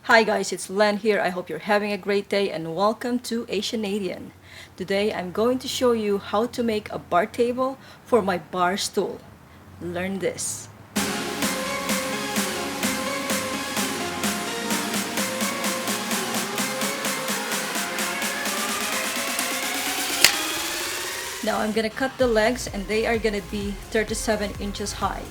Hi guys, it's Len here. I hope you're having a great day and welcome to Asianadian. Today I'm going to show you how to make a bar table for my bar stool. Learn this. Now I'm gonna cut the legs and they are gonna be 37 inches high.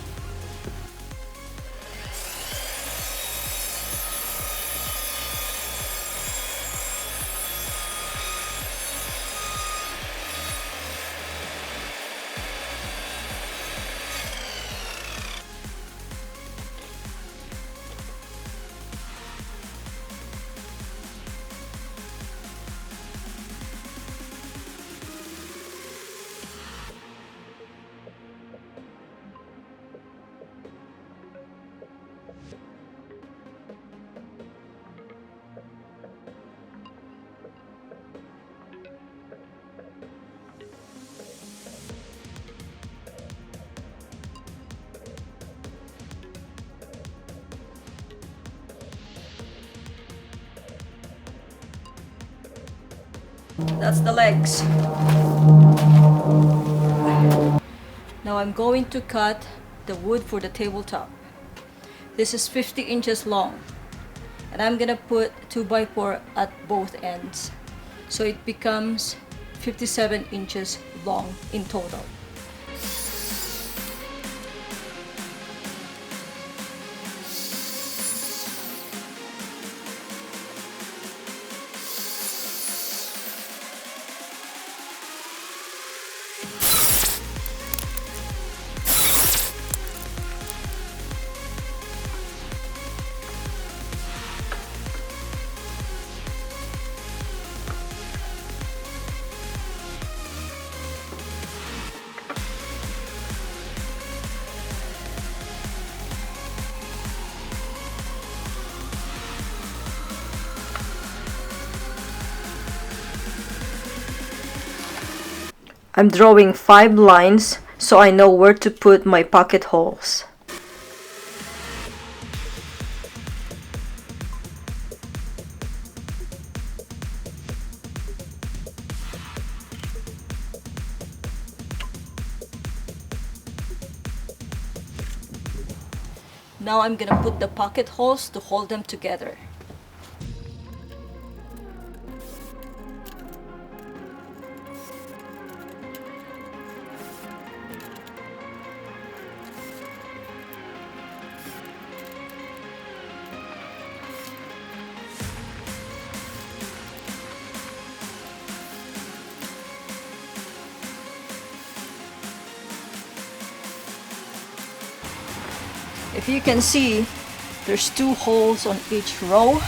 That's the legs. Now I'm going to cut the wood for the tabletop. This is 50 inches long. And I'm gonna put 2x4 at both ends. So it becomes 57 inches long in total. I'm drawing 5 lines so I know where to put my pocket holes. Now I'm gonna put the pocket holes to hold them together. If you can see, there's 2 holes on each row.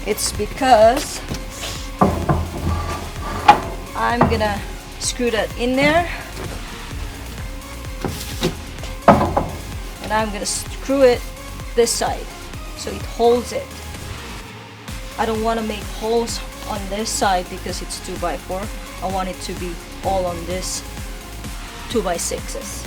It's because I'm gonna screw that in there and I'm gonna screw it this side so it holds it. I don't want to make holes on this side because it's 2x4. I want it to be all on this 2x6s.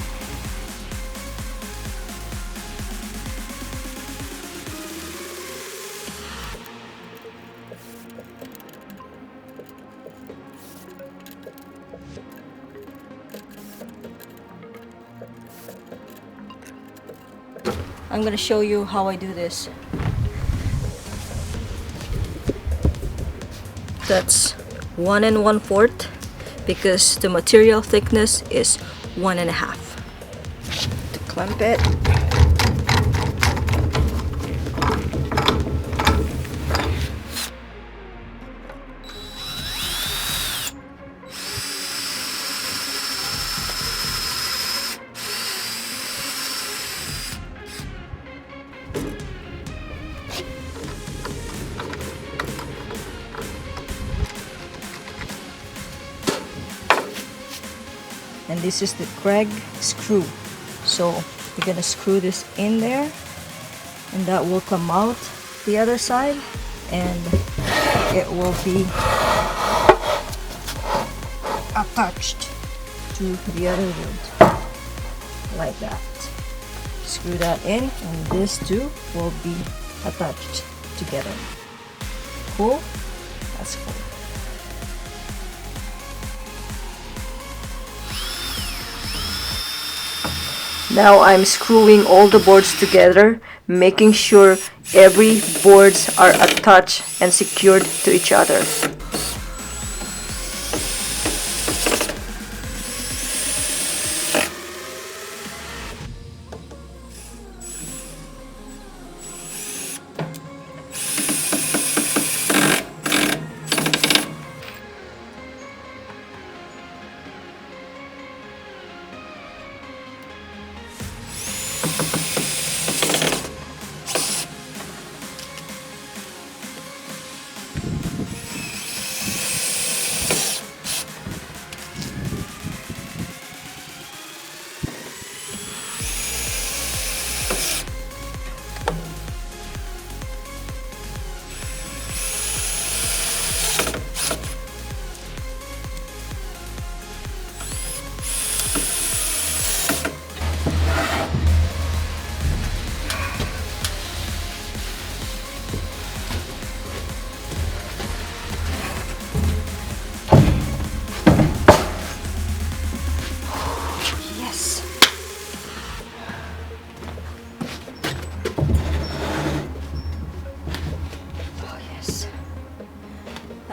I'm going to show you how I do this. That's 1 1/4 because the material thickness is 1 1/2. To clamp it. And this is the Craig screw. So you're gonna screw this in there and that will come out the other side and it will be attached to the other wood like that. Screw that in and this too will be attached together. Cool? That's cool. Now I'm screwing all the boards together, making sure every boards are attached and secured to each other.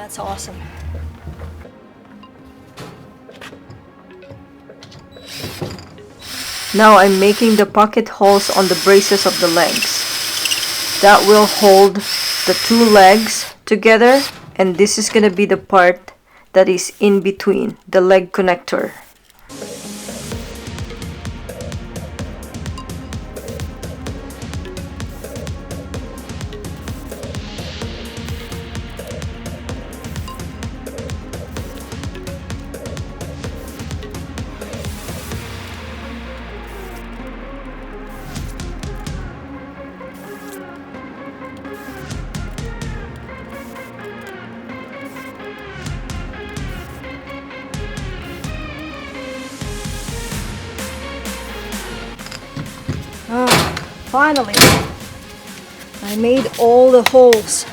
That's awesome. Now I'm making the pocket holes on the braces of the legs. That will hold the two legs together, and this is gonna be the part that is in between the leg connector. Finally, I made all the holes.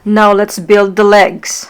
Now let's build the legs.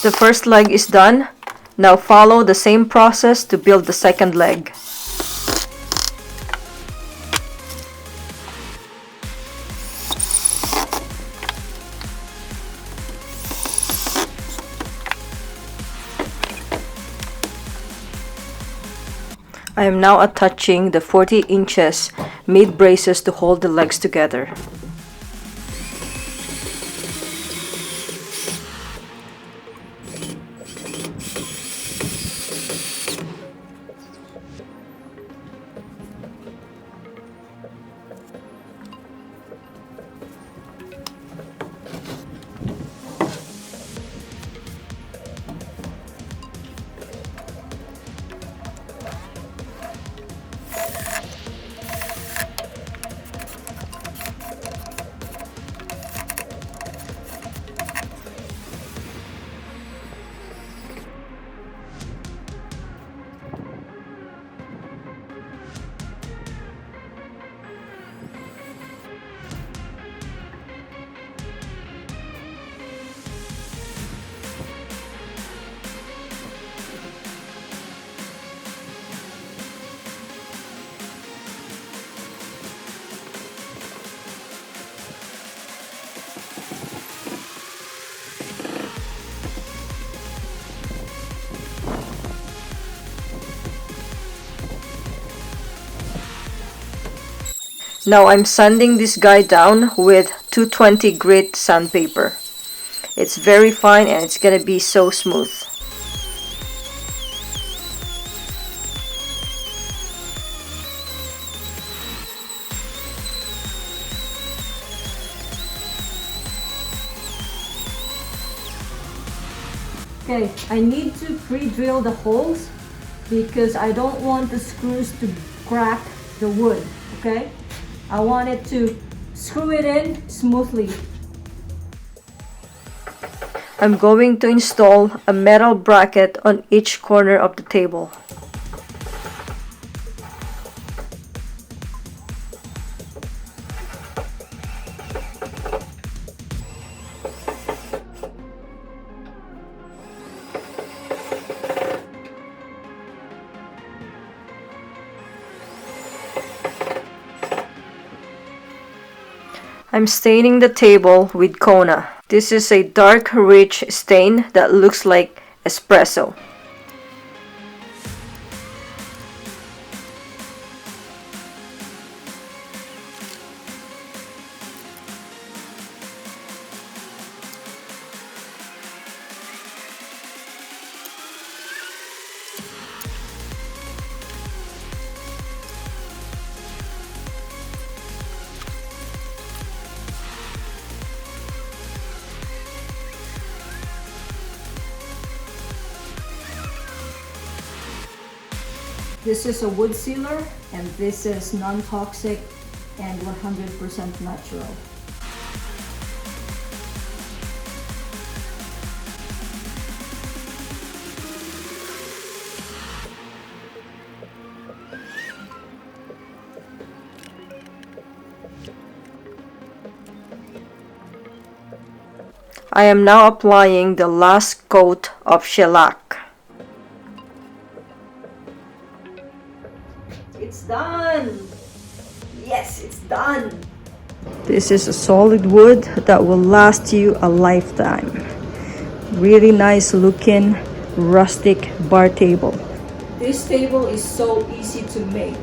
The first leg is done. Now follow the same process to build the second leg. I am now attaching the 40 inches mid braces to hold the legs together. Now I'm sanding this guy down with 220 grit sandpaper. It's very fine and it's gonna be so smooth. Okay, I need to pre-drill the holes because I don't want the screws to crack the wood, okay? I want it to screw it in smoothly. I'm going to install a metal bracket on each corner of the table. I'm staining the table with Kona. This is a dark, rich stain that looks like espresso. This is a wood sealer and this is non-toxic and 100% natural. I am now applying the last coat of shellac. It's done! Yes, it's done! This is a solid wood that will last you a lifetime. Really nice looking rustic bar table. This table is so easy to make.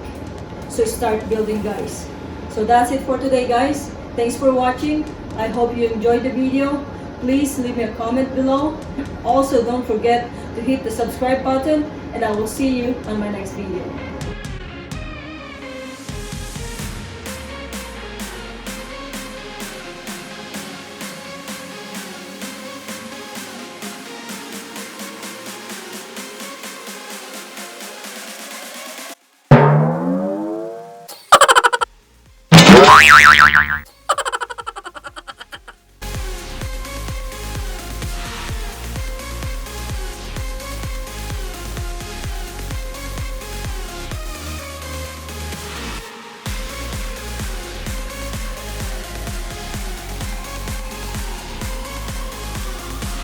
So start building, guys. So that's it for today, guys. Thanks for watching. I hope you enjoyed the video. Please leave me a comment below. Also, don't forget to hit the subscribe button and I will see you on my next video.